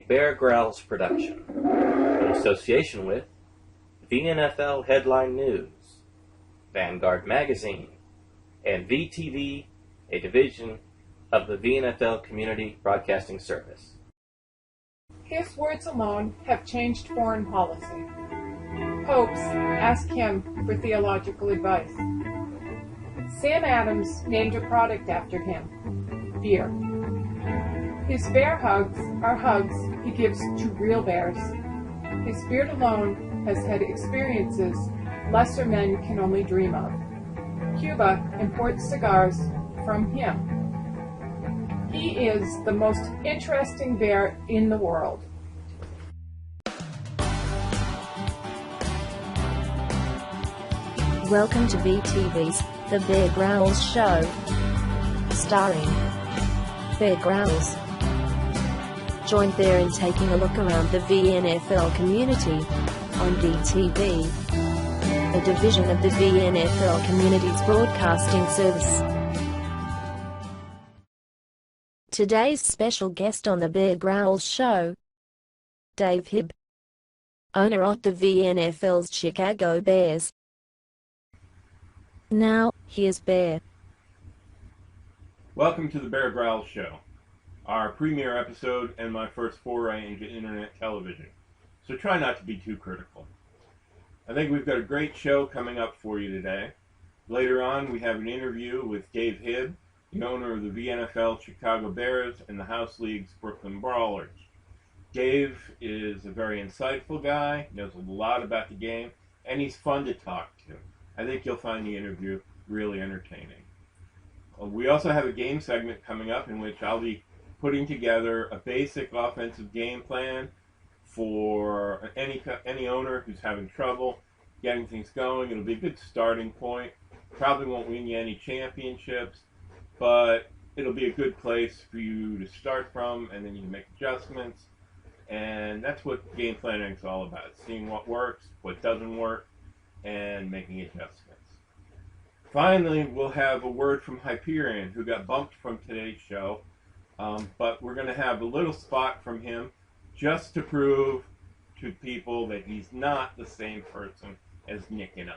Bear Grylls production, in association with VNFL Headline News, Vanguard Magazine, and VTV, a division of the VNFL Community Broadcasting Service. His words alone have changed foreign policy. Popes ask him for theological advice. Sam Adams named a product after him, beer. His bear hugs are hugs he gives to real bears. His beard alone has had experiences lesser men can only dream of. Cuba imports cigars from him. He is the most interesting bear in the world. Welcome to VTV's The Bear Grylls Show, starring Bear Grylls. Join Bear in taking a look around the VNFL community on VTV, a division of the VNFL Communities Broadcasting Service. Today's special guest on the Bear Grylls Show, Dave Hibb, owner of the VNFL's Chicago Bears. Now, here's Bear. Welcome to the Bear Grylls Show, our premiere episode and my first foray into internet television, so try not to be too critical. I think we've got a great show coming up for you today. Later on, we have an interview with Dave Hibb, the owner of the VNFL Chicago Bears and the House League's Brooklyn Brawlers. Dave is a very insightful guy, knows a lot about the game, and he's fun to talk to. I think you'll find the interview really entertaining. We also have a game segment coming up in which I'll be putting together a basic offensive game plan for any owner who's having trouble getting things going. It'll be a good starting point. Probably won't win you any championships, but it'll be a good place for you to start from, and then you can make adjustments. And that's what game planning is all about, seeing what works, what doesn't work, and making adjustments. Finally, we'll have a word from Hyperion, who got bumped from today's show, but we're going to have a little spot from him just to prove to people that he's not the same person as Nick and I.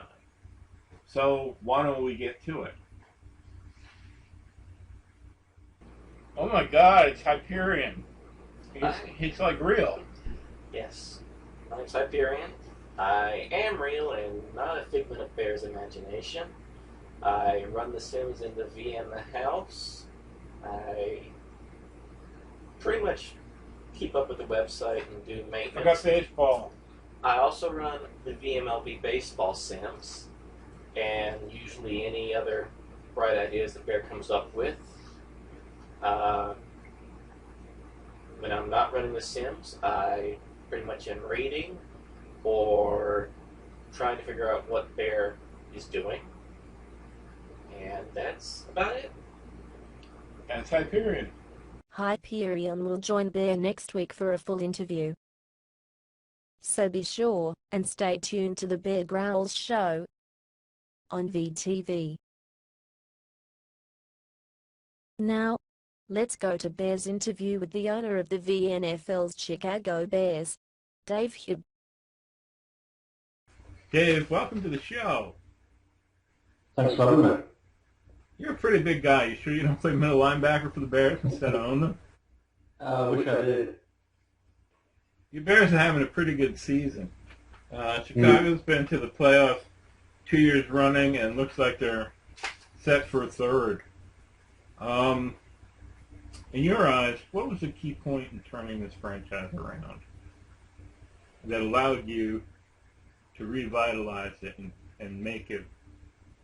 So why don't we get to it? Oh my God, it's Hyperion. He's like real. Yes, my name's Hyperion. I am real and not a figment of Bear's imagination. I run The Sims in the VM The House. I pretty much keep up with the website and do maintenance. I got baseball. I also run the VMLB Baseball Sims, and usually any other bright ideas that Bear comes up with. When I'm not running The Sims, I pretty much am reading or trying to figure out what Bear is doing. And that's about it. That's Hyperion. Hyperion will join Bear next week for a full interview. So be sure and stay tuned to the Bear Grylls Show on VTV. Now, let's go to Bear's interview with the owner of the VNFL's Chicago Bears, Dave Hibb. Dave, welcome to the show. Thanks for having me. You're a pretty big guy. You sure you don't play middle linebacker for the Bears instead of own them? I wish I did. Your Bears are having a pretty good season. Chicago's been to the playoffs 2 years running and looks like they're set for a third. In your eyes, what was the key point in turning this franchise around that allowed you to revitalize it and make it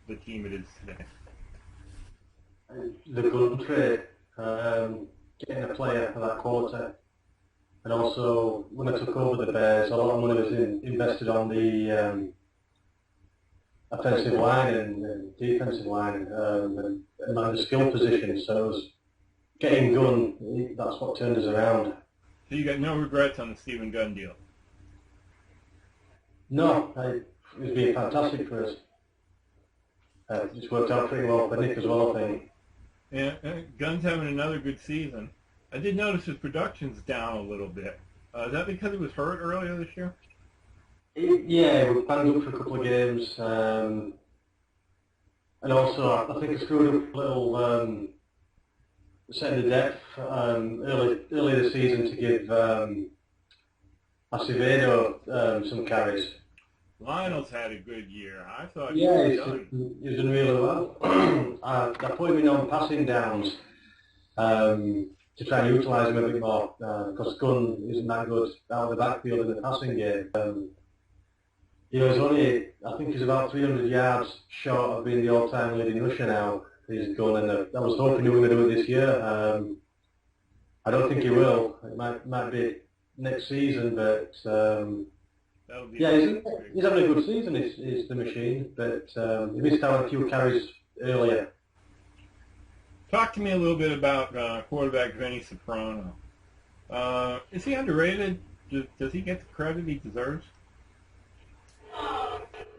the team it is today? The good trade, getting a player of that quality, and also when I took over the Bears, a lot of money was invested on the offensive line and defensive line and the skill position. So it was getting Gunn. That's what turned us around. So you got no regrets on the Stephen Gunn deal? No, it was being fantastic for us. It's worked out pretty well for Nick as well, I think. Yeah, Gunn's having another good season. I did notice his production's down a little bit. Is that because he was hurt earlier this year? Yeah, we banged up for a couple of games, and also I think I screwed up a little setting the depth early this season to give Acevedo some carries. Lionel's had a good year. I thought Yeah, he he's was done. doing really well. I put him in on passing downs to try and utilise him a bit more because Gunn isn't that good out of the backfield in the passing game. He's only, I think he's about 300 yards short of being the all-time leading rusher now. He's Gunn, and I was hoping he was going to do it this year. I don't think he will. It might be next season, but yeah, he's having a good season. Is the machine, but he missed out on a few carries earlier. Talk to me a little bit about quarterback Vinny Soprano. Is he underrated? Does he get the credit he deserves?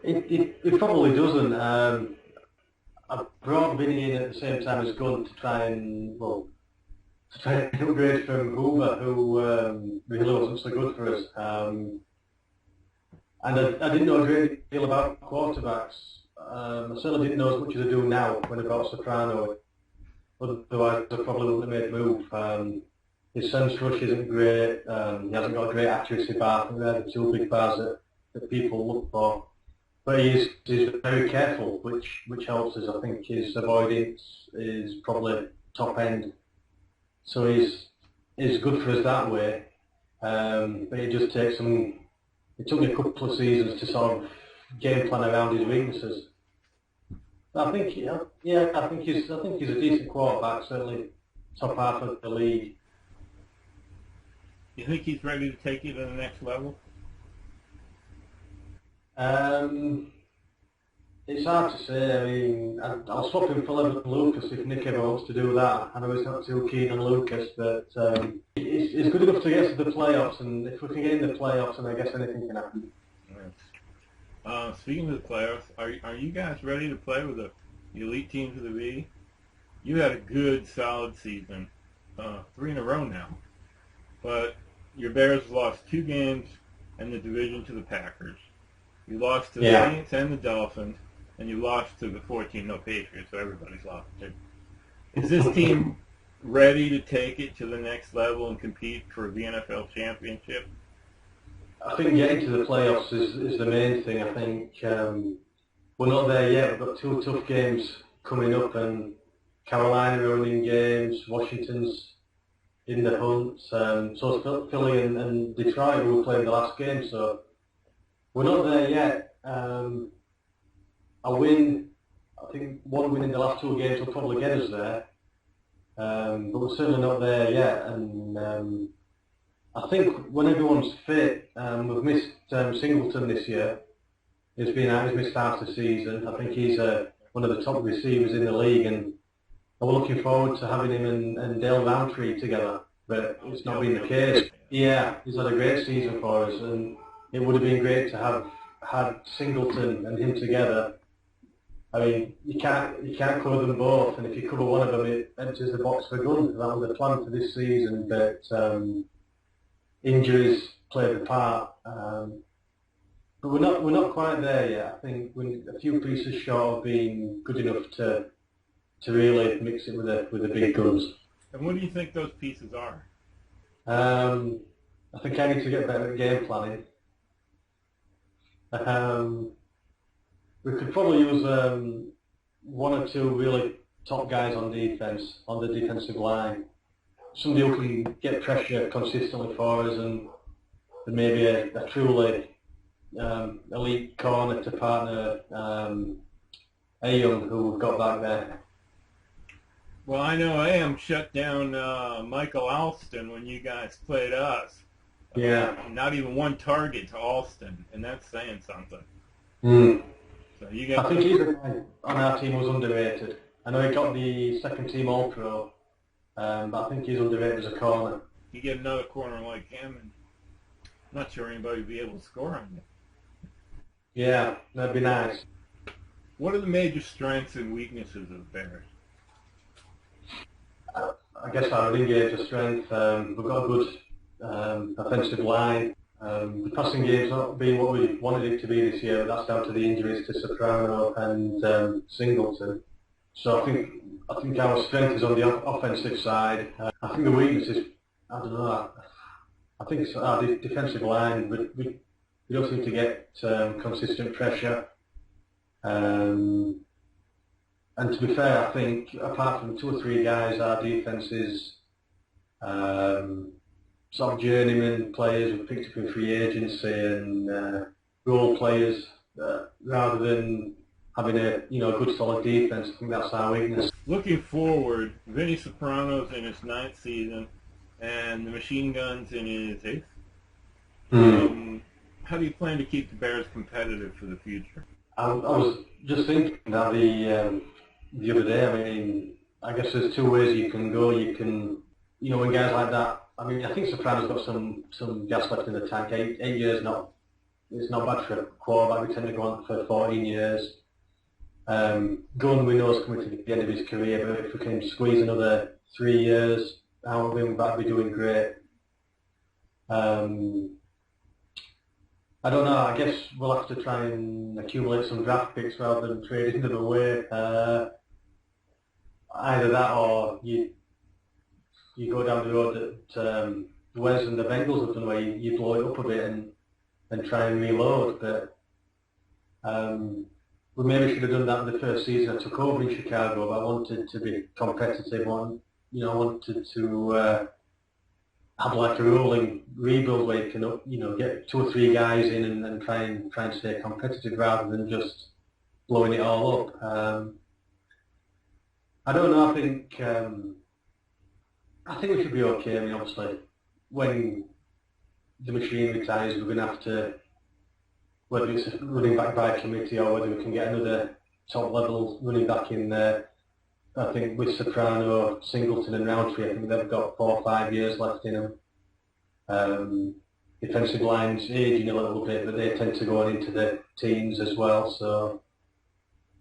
It probably doesn't. I brought Vinny in at the same time as Gunn to try and upgrade from Hoover, who really wasn't so good for us. And I didn't know a great deal about quarterbacks. I certainly didn't know as much as I do now when I got Soprano. Otherwise, I probably wouldn't have made the move. His sense rush isn't great. He hasn't got a great accuracy bar. I think they're the two big bars that people look for. But he's very careful, which helps us. I think his avoidance is probably top end. So he's good for us that way. But it just takes some. It took me a couple of seasons to sort of game plan around his weaknesses. I think, I think he's a decent quarterback. Certainly, top half of the league. You think he's ready to take you to the next level? It's hard to say. I mean, I'll swap him for Levan Lucas if Nick ever wants to do that. I know he's not too keen on Lucas, but it's good enough to get to the playoffs, and if we can get in the playoffs, then I guess anything can happen. Speaking of the playoffs, are you guys ready to play with the elite teams of the V? You had a good, solid season, 3 in a row now, but your Bears lost 2 games in the division to the Packers. You lost to the Saints and the Dolphins, and you lost to the 14 no Patriots, so everybody's lost too. Is this team ready to take it to the next level and compete for the NFL championship? I think getting to the playoffs is the main thing. I think we're not there yet. We've got 2 tough games coming up, and Carolina are winning games, Washington's in the hunt, so Philly and Detroit who were playing the last game, so we're not there yet. I think one win in the last 2 games will probably get us there, but we're certainly not there yet. And I think when everyone's fit, we've missed Singleton this year. He's missed half the season. I think he's one of the top receivers in the league, and we're looking forward to having him and Dale Roundtree together. But it's not been the case. Yeah, he's had a great season for us, and it would have been great to have had Singleton and him together. I mean, you can't cover them both, and if you cover one of them, it empties the box for Gunn. That was the plan for this season, but injuries played a part. But we're not quite there yet. I think we're a few pieces short of being good enough to really mix it with the big guns. And what do you think those pieces are? I think I need to get better at game planning. We could probably use 1 or 2 really top guys on defense, on the defensive line. Somebody who can get pressure consistently for us, and maybe a truly elite corner to partner Ayung, who we've got back there. Well, I know Ayung shut down Michael Alston when you guys played us. Yeah. Not even 1 target to Alston, and that's saying something. Mm. So you got. I think he's on our team was underrated. I know he got the second team All-Pro, but I think he's underrated as a corner. You get another corner like him, and I'm not sure anybody would be able to score on you. Yeah, that'd be nice. What are the major strengths and weaknesses of the Bears? I guess our running game's a strength. We've got a good offensive line. The passing game's not been what we wanted it to be this year, but that's down to the injuries to Soprano and Singleton. So I think our strength is on the offensive side. I think the weakness is, I don't know, I think it's our defensive line. We don't seem to get consistent pressure. And to be fair, I think apart from 2 or 3 guys, our defence is sort of journeyman players who picked up in free agency and role players rather than having a good solid defence. I think that's our weakness. Looking forward, Vinny Soprano's in his 9th season, and the Machine Gun's in his 8th. How do you plan to keep the Bears competitive for the future? I was just thinking that the other day. I mean, I guess there's 2 ways you can go. You can, when guys like that. I mean, I think Soprano's got some gas left in the tank. 8 years it's not bad for a quarterback. We tend to go on for 14 years. Gunn, we know, is coming to the end of his career, but if we can squeeze another 3 years out of him, that'd be doing great. I don't know, I guess we'll have to try and accumulate some draft picks rather than trading them away. Either that or you go down the road that Wes and the Bengals have done, where you blow it up a bit and try and reload. But we maybe should have done that in the first season I took over in Chicago, but I wanted to be competitive. I wanted to have like a rolling rebuild where you can, get 2 or 3 guys in and try and stay competitive rather than just blowing it all up. I don't know. I think we should be okay. I mean, obviously, when the machine retires, we're going to have to, whether it's running back by committee or whether we can get another top level running back in there. I think with Soprano, Singleton and Roundtree, I think they've got 4 or 5 years left in them. Defensive line's aging a little bit, but they tend to go on into the teens as well. So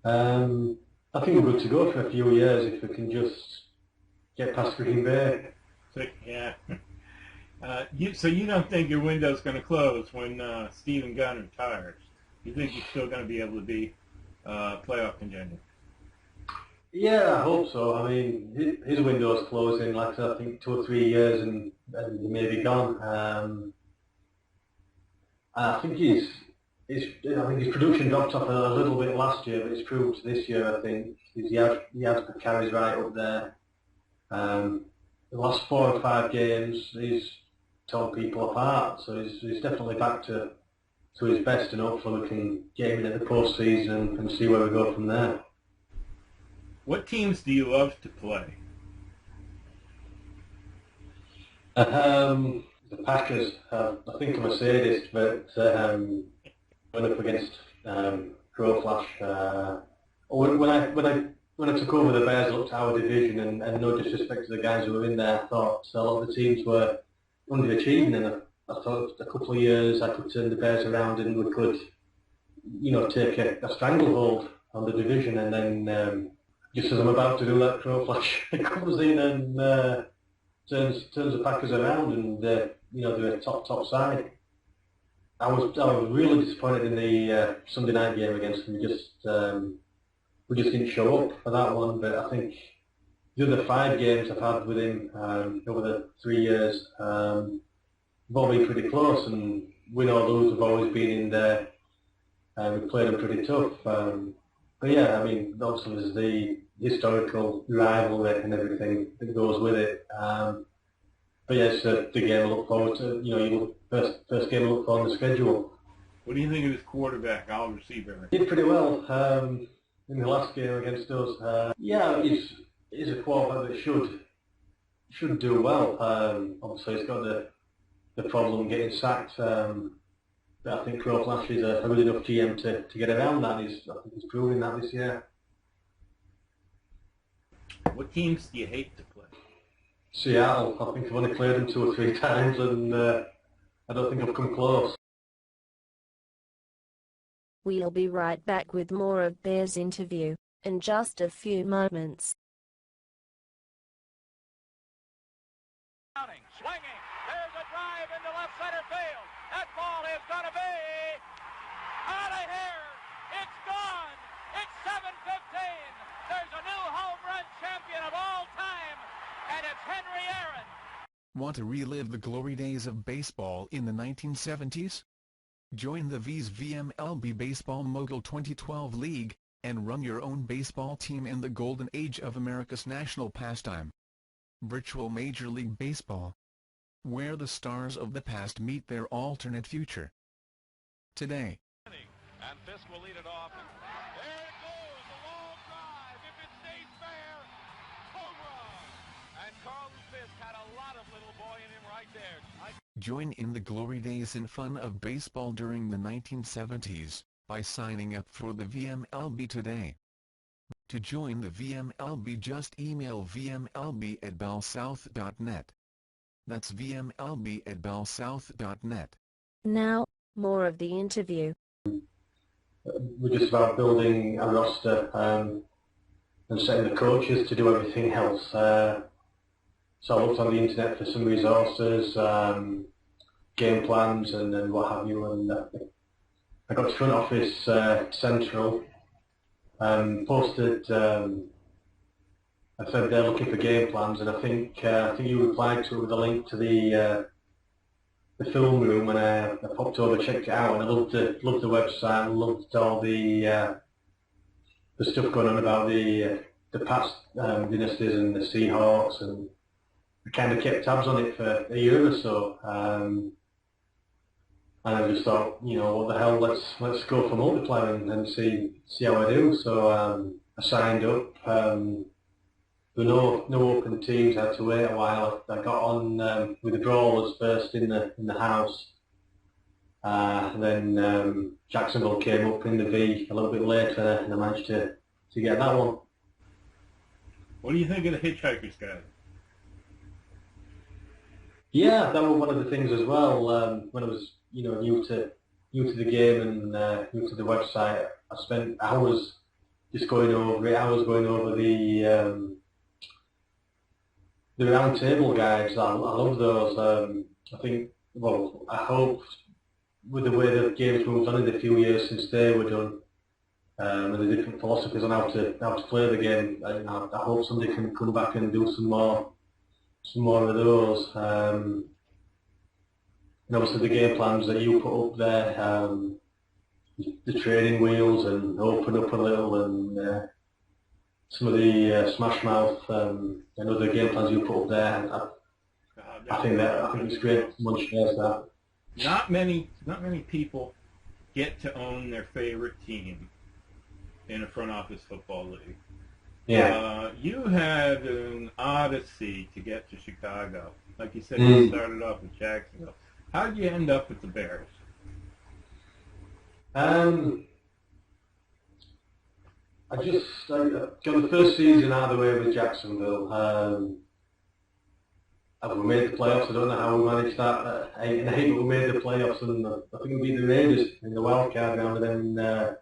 I think we're good to go for a few years if we can just get past Green Bay. So, yeah. So you don't think your window's going to close when Stephen Gunn retires? You think you're still going to be able to be playoff contender? Yeah, I hope so. I mean, his window's closing, like I think 2 or 3 years, and he may be gone. I think his production dropped off a little bit last year, but it's proved this year. I think his yards per carry's right up there. The last 4 or 5 games, he's torn people apart. So he's definitely back to his best, and hopefully we can get him in at the postseason and see where we go from there. What teams do you love to play? The Packers. I think I'm a sadist, but went up against Crow Flash. When I took over the Bears, I looked at our division, and no disrespect to the guys who were in there, I thought a lot of the teams were underachieving, and I thought a couple of years I could turn the Bears around and we could, take a stranglehold on the division, and then just as I'm about to do that, Crow Flash comes in and turns the Packers around, and they're a top side. I was really disappointed in the Sunday night game against them. We just didn't show up for that one. But I think the other 5 games I've had with him over the 3 years, we've all been pretty close, and win or lose, we've always been in there. We played them pretty tough. But yeah, I mean, obviously there's the historical rivalry and everything that goes with it. But yeah, it's the game I look forward to. First game I look forward to the schedule. What do you think of this quarterback, Oliver Seabury? He did pretty well in the last game against us. Yeah, he's a quarterback that should do well. Obviously, he's got the problem getting sacked. But I think Crow Flash is a good enough GM to get around that. I think he's proving that this year. What teams do you hate to play? Seattle. I think I've only played them 2 or 3 times, and I don't think I've come close. We'll be right back with more of Bear's interview in just a few moments. Swinging. There's a drive. Want to relive the glory days of baseball in the 1970s? Join the V's VMLB Baseball Mogul 2012 League, and run your own baseball team in the golden age of America's national pastime. Virtual Major League Baseball, where the stars of the past meet their alternate future. Today. And Fisk will lead it off. There it goes, a long drive. If it stays fair, home run. And Carlton Fisk had a lot of little boy in him right there. Join in the glory days and fun of baseball during the 1970s, by signing up for the VMLB today. To join the VMLB, just email vmlb@bellsouth.net. That's vmlb@bellsouth.net. Now, more of the interview. We're just about building a roster and setting the coaches to do everything else. So I looked on the internet for some resources, game plans and what have you, and I got to Front Office Central and posted. I said they're looking for game plans, and I think you replied to it with a link to the film room, and I popped over, checked it out, and I loved the website, and loved all the stuff going on about the past dynasties and the Seahawks, and I kind of kept tabs on it for a year or so. And I just thought, you know, what the hell, let's go for multiplayer and see how I do. So I signed up. There were no open teams. I had to wait a while. I got on with the brawlers first in the house. And then Jacksonville came up in the V a little bit later, and I managed to get that one. What do you think of the Hitchhiker's Guide? Yeah, that was one of the things as well. When I was, you know, new to the game and new to the website, I spent hours just going over it. Hours going over the round table guides. I love those. I think, well, I hope with the way the game's moved on in the few years since they were done, and the different philosophies on how to play the game, I hope somebody can come back and do some more of those. And obviously the game plans that you put up there, the training wheels and open up a little, and some of the Smash Mouth and other game plans you put up there. I think it's great. Someone shares that. Not many people get to own their favorite team in a front office football league. Yeah. You had an odyssey to get to Chicago. Like you said, you started off with Jacksonville. How did you end up with the Bears? I got the first season out of the way with Jacksonville. We made the playoffs. I don't know how we managed that. 8-8, but we made the playoffs, and I think we beat the Raiders in the wild card round, and then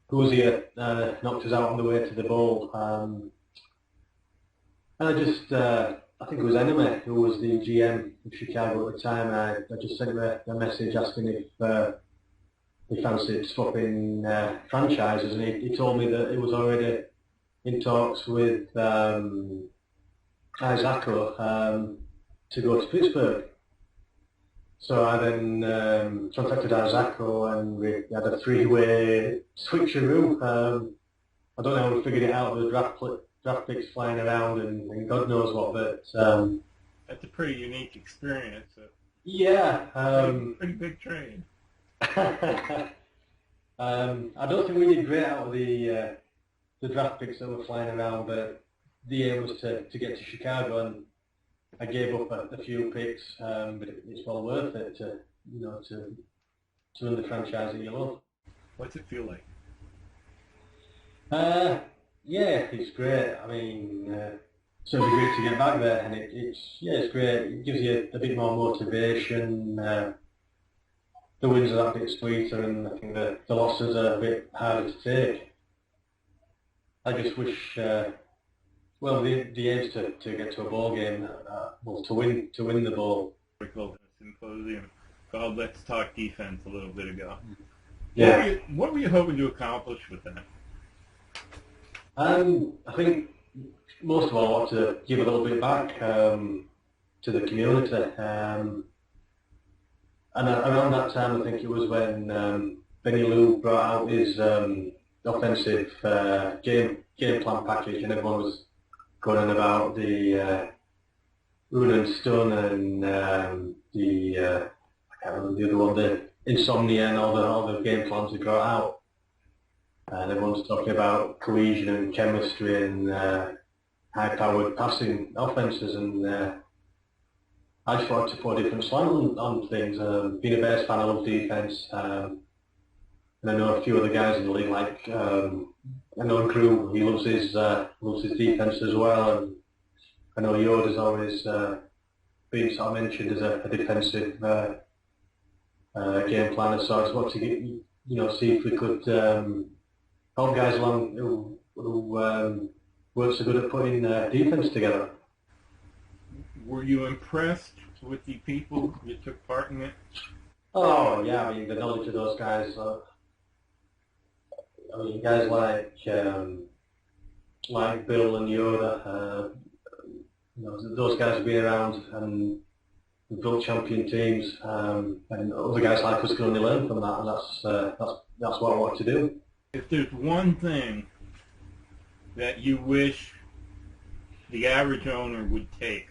Hoosier knocked us out on the way to the bowl. And I just, I think it was Enemy who was the GM of Chicago at the time. I just sent him a message asking if he fancied swapping franchises, and he told me that he was already in talks with Isacco to go to Pittsburgh. So I then contacted Isacco, and we had a three-way switcheroo. I don't know how we figured it out, the draft picks flying around and God knows what, but... That's a pretty unique experience. Yeah. Pretty big trade. I don't think we did great out of the draft picks that were flying around, but the aim was to get to Chicago, and I gave up a few picks, but it's well worth it to run the franchise that you love. What's it feel like? Yeah, it's great. I mean, so it'd be great to get back there, and it's great. It gives you a bit more motivation. The wins are that bit sweeter, and I think the losses are a bit harder to take. I just wish, the aim is to get to a ball game, to win the ball. Symposium called "Let's Talk Defense" a little bit ago. Yeah. What were you hoping to accomplish with that? I think most of all I want to give a little bit back to to the community. And around that time, I think it was when Benny Lou brought out his offensive game plan package, and everyone was going on about the Run and Stun and the I can't remember the other one, the Insomnia, and all the game plans he brought out. And everyone's talking about cohesion and chemistry and high-powered passing offences, and I just wanted to put a different slant on things. Being a Bears fan, I love defence, and I know a few other guys in the league, like I know Crew, he loves his defence as well, and I know Yoda's always been sort of mentioned as a defensive game planner, so I just wanted to get, see if we could help guys along who weren't so good at putting defence together. Were you impressed with the people that took part in it? Oh yeah, I mean the knowledge of those guys. Guys like Bill and Yoda. Those guys have been around and built champion teams, and other guys like us can only learn from that, and that's what I want to do. If there's one thing that you wish the average owner would take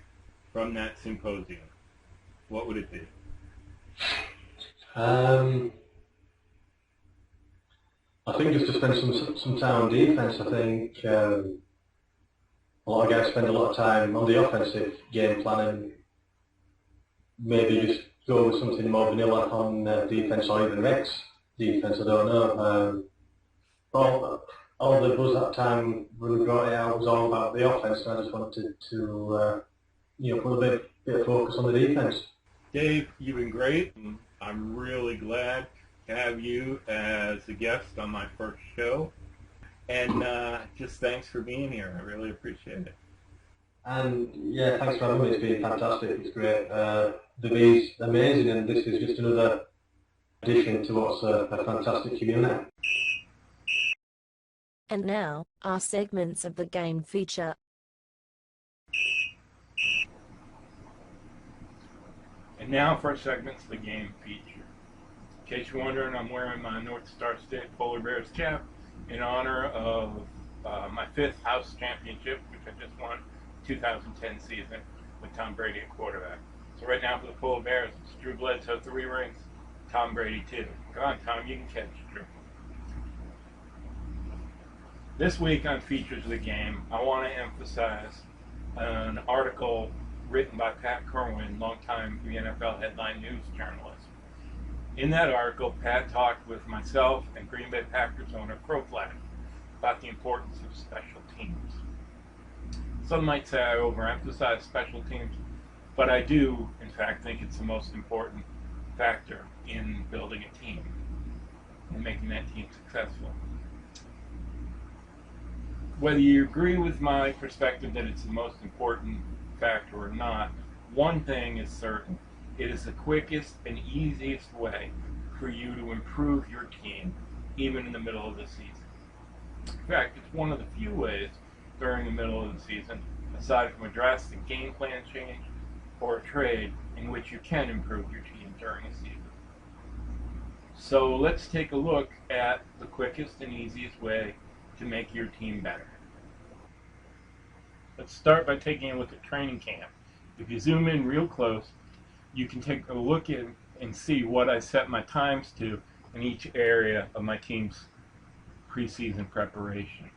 from that symposium, what would it be? I think just to spend some time on defense. I think a lot of guys spend a lot of time on the offensive game planning. Maybe just go with something more vanilla on defense, or even Rex defense. I don't know. All the buzz that time when we brought it out was all about the offense, and I just wanted to put a bit of focus on the defense. Dave, you've been great. I'm really glad to have you as a guest on my first show. And just thanks for being here. I really appreciate it. And yeah, thanks for having me. It's been fantastic. It's great. The V's amazing, and this is just another addition to what's a fantastic community. And now, our segments of the game feature. And now for our segments of the game feature. In case you're wondering, I'm wearing my North Star State Polar Bears cap in honor of my 5th House Championship, which I just won 2010 season with Tom Brady at quarterback. So right now for the Polar Bears, it's Drew Bledsoe 3 rings, Tom Brady 2. Come on, Tom, you can catch it, Drew. This week on Features of the Game, I want to emphasize an article written by Pat Kerwin, longtime NFL headline news journalist. In that article, Pat talked with myself and Green Bay Packers owner Crow Flag about the importance of special teams. Some might say I overemphasize special teams, but I do, in fact, think it's the most important factor in building a team and making that team successful. Whether you agree with my perspective that it's the most important factor or not, one thing is certain. It is the quickest and easiest way for you to improve your team, even in the middle of the season. In fact, it's one of the few ways during the middle of the season, aside from a drastic game plan change or a trade, in which you can improve your team during a season. So let's take a look at the quickest and easiest way to make your team better. Let's start by taking a look at training camp. If you zoom in real close, you can take a look at and see what I set my times to in each area of my team's preseason preparation.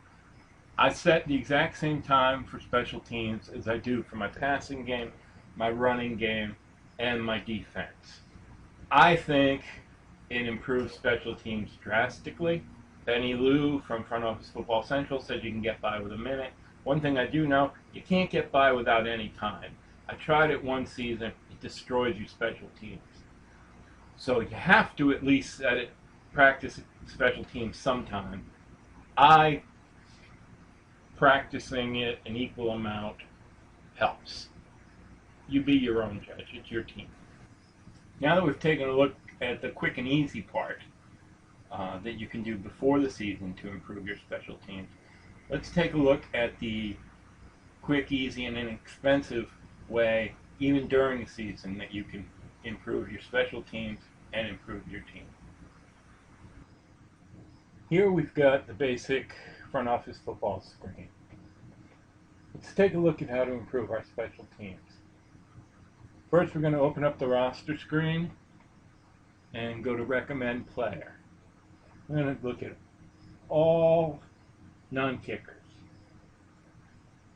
I set the exact same time for special teams as I do for my passing game, my running game, and my defense. I think it improves special teams drastically. Benny Lou from Front Office Football Central said you can get by with a minute. One thing I do know, you can't get by without any time. I tried it one season, it destroys your special teams. So you have to at least practice special teams sometime. Practicing it an equal amount helps. You be your own judge, it's your team. Now that we've taken a look at the quick and easy part that you can do before the season to improve your special teams, let's take a look at the quick, easy, and inexpensive way even during the season, that you can improve your special teams and improve your team. Here we've got the basic front office football screen. Let's take a look at how to improve our special teams. First, we're going to open up the roster screen and go to recommend player. We're going to look at all non-kickers.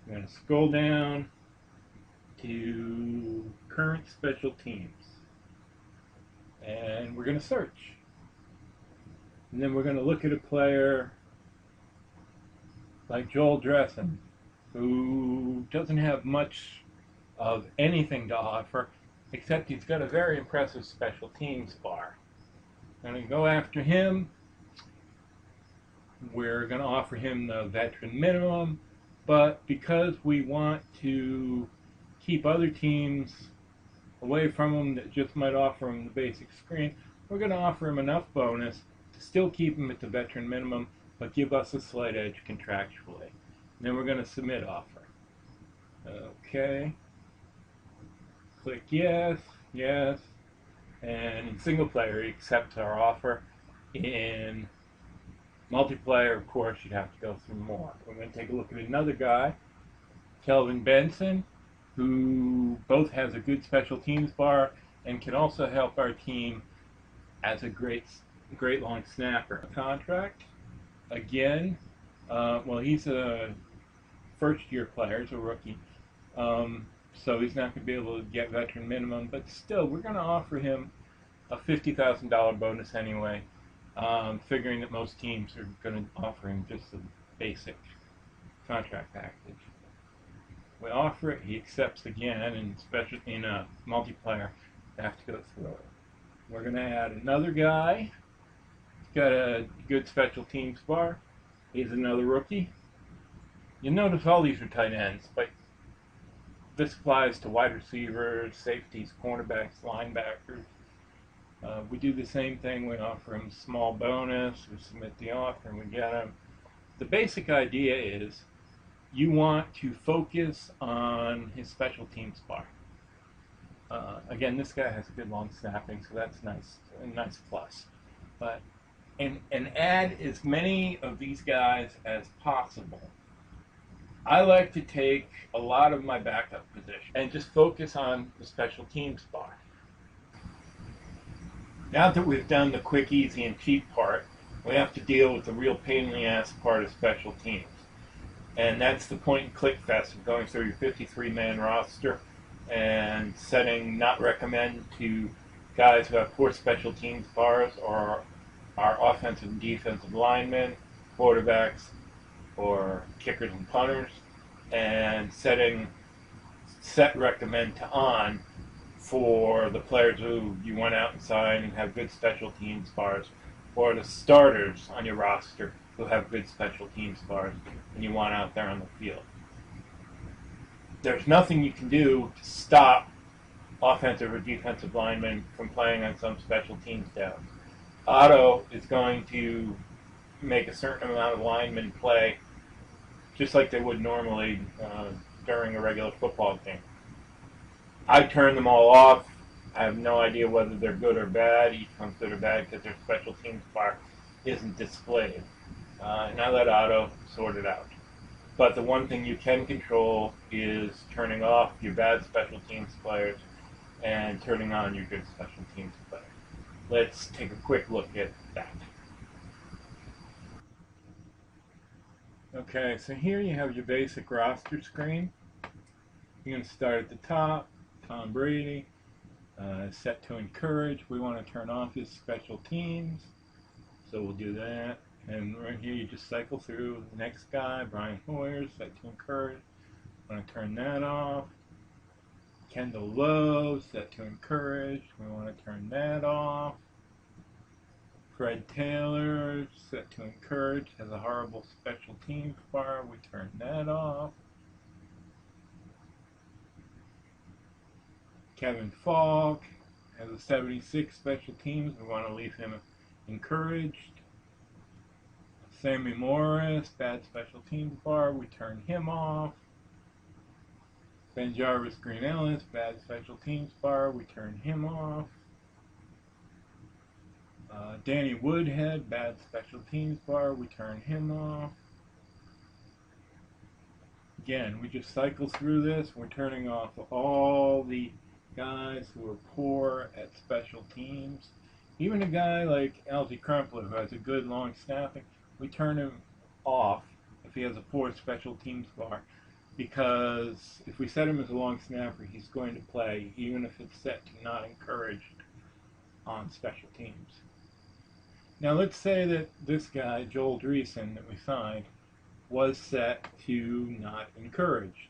We're going to scroll down to current special teams. And we're going to search. And then we're going to look at a player like Joel Dressen, who doesn't have much of anything to offer, except he's got a very impressive special teams bar. I'm going to go after him. We're going to offer him the veteran minimum, but because we want to keep other teams away from him that just might offer him the basic screen, we're going to offer him enough bonus to still keep him at the veteran minimum, but give us a slight edge contractually. And then we're going to submit offer. Okay. Click yes, yes, and in single player he accepts our offer. In multiplayer, of course, you'd have to go through more. We're going to take a look at another guy, Kelvin Benson, who both has a good special teams bar and can also help our team as a great long snapper. Contract, again, well, he's a first-year player, he's a rookie, so he's not going to be able to get veteran minimum, but still, we're going to offer him a $50,000 bonus anyway, figuring that most teams are going to offer him just a basic contract package. We offer it, he accepts again, and especially in a multiplayer, you have to go through it. We're going to add another guy. He's got a good special teams bar. He's another rookie. You'll notice all these are tight ends, but this applies to wide receivers, safeties, cornerbacks, linebackers. We do the same thing. We offer him a small bonus. We submit the offer and we get him. The basic idea is you want to focus on his special teams bar. Again, this guy has good long snapping, so that's nice, a nice plus. But and add as many of these guys as possible. I like to take a lot of my backup position and just focus on the special teams bar. Now that we've done the quick, easy, and cheap part, we have to deal with the real pain in the ass part of special teams. And that's the point and click fest of going through your 53-man roster and setting not recommend to guys who have poor special teams bars or our offensive and defensive linemen, quarterbacks, or kickers and punters, and set recommend to on for the players who you went out and signed and have good special teams bars, or the starters on your roster who have good special teams bars and you want out there on the field. There's nothing you can do to stop offensive or defensive linemen from playing on some special teams downs. Otto is going to make a certain amount of linemen play just like they would normally during a regular football game. I turn them all off. I have no idea whether they're good or bad. Each one's good or bad because their special teams bar isn't displayed. And I let Otto sort it out. But the one thing you can control is turning off your bad special teams players and turning on your good special teams players. Let's take a quick look at that. Okay, so here you have your basic roster screen. You're going to start at the top, Tom Brady, set to encourage. We want to turn off his special teams, so we'll do that. And right here you just cycle through the next guy, Brian Hoyer, set to encourage. We want to turn that off. Kendall Lowe, set to encourage. We want to turn that off. Fred Taylor, set to encourage, has a horrible special teams bar. We turn that off. Kevin Falk has a 76 special teams. We want to leave him encouraged. Sammy Morris, bad special teams bar. We turn him off. Ben Jarvis, Green Ellis, bad special teams bar, we turn him off. Danny Woodhead, bad special teams bar, we turn him off. Again, we just cycle through this. We're turning off all the guys who are poor at special teams. Even a guy like Algie Crumpler, who has a good long snapping, we turn him off if he has a poor special teams bar. Because if we set him as a long snapper, he's going to play, even if it's set to not encouraged on special teams. Now let's say that this guy, Joel Dreesen, that we signed, was set to not encouraged.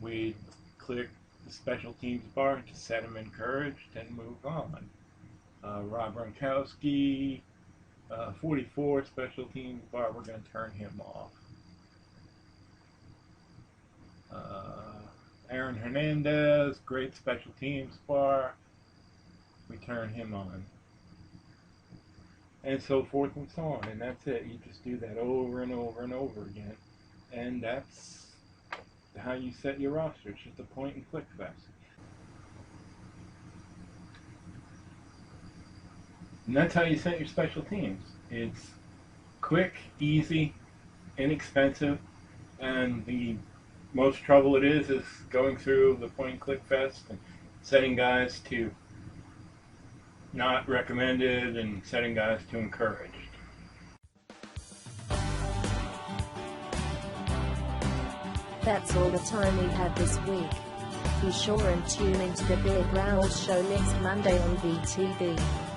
We click the special teams bar to set him encouraged and move on. Rob Gronkowski, 44 special teams bar, we're going to turn him off. Aaron Hernandez, great special teams bar, we turn him on. And so forth and so on, and that's it. You just do that over and over and over again, and that's how you set your roster. It's just a point and click fest. And that's how you set your special teams. It's quick, easy, inexpensive, and the most trouble it is going through the point and click fest and setting guys to not recommended and setting guys to encouraged. That's all the time we have this week. Be sure and tune into the Bear Grylls Show next Monday on VTV.